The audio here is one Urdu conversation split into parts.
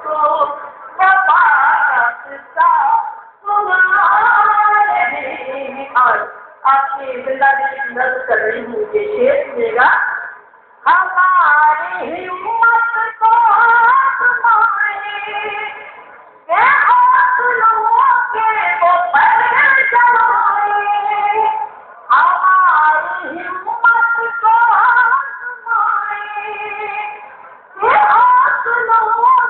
کو وفا کا قصہ سنا رہے ہیں. اور آپ کی زندگی کی مدد کر رہی ہوں یہ شعر سنے گا. ہماری ہمت کو آزمائے کہ حوصلوں کے وہ پر جمائے. ہماری ہمت کو آزمائے کہ حوصلوں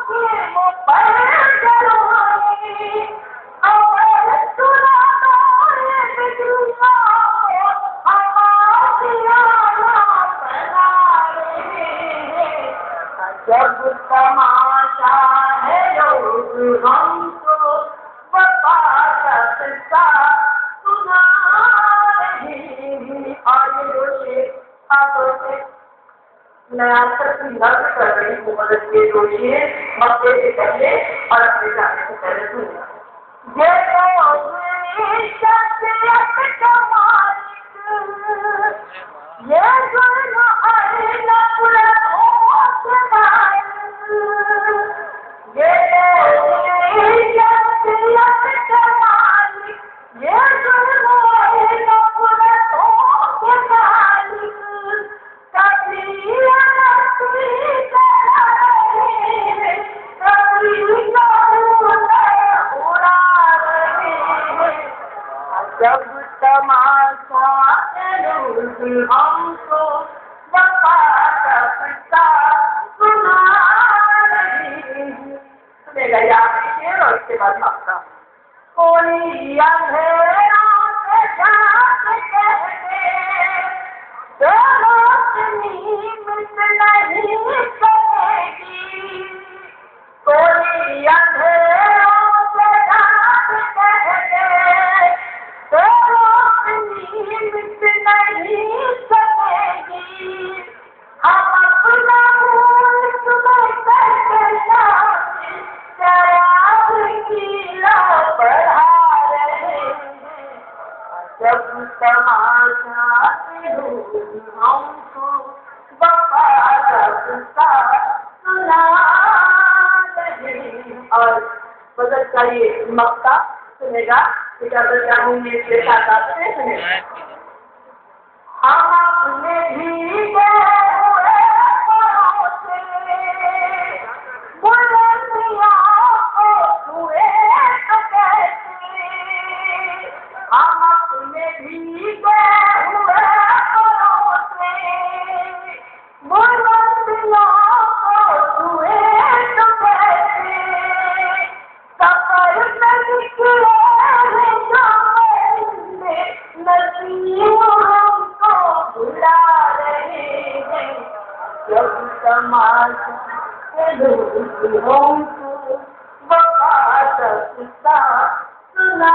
کے وہ پر جمائے. اور سنا دو دنیا جب تماشا ہے لوگ ہم کو وفا کا قصہ سنا رہے ہیں. اور یہ جو شعر آپ سے میں آپ تک نظر کر رہی ہوں مدد کے دو شعر مکے سے پہلے اور اپنے جانے سے پہلے سننا. یہ شخصیت کا مالک یہ ظلم آئینہ پورا جب تماشا ہم کو وفا کا قصہ سنا رہے ہیں. سنے گا یہ آپ کی شعر اور اس کے بعد مقطع. کوئی اندھیروں سے جھانک کہتے جو روشنی مٹ نہیں سکے گی. کوئی اندھیروں سے جھانک کہتے جو روشنی مٹ نہیں سکے گی. ہم اپنا ملک میں کرتے شراب کی لو بڑھا رہے ہیں. جب تماشا ہم کو وفا کا قصہ سنا رہے ہیں. اور بدل کا یہ مقطع سنے گا. اجازت چاہوں گی اس کے ساتھ آپ سے سنے گا. ہم اپنے بھی گئے ہوئے پروں سے بلندیاں کو چھوئے تو کیسے. ہم اپنے بھی گئے ہوئے پروں سے بلندیاں کو چھوئے تو کیسے. سفر میں نکلے نسیم ہم کو بلا رہے ہیں. جب تماشا لوگ ہم کو وفا کا قصہ سنا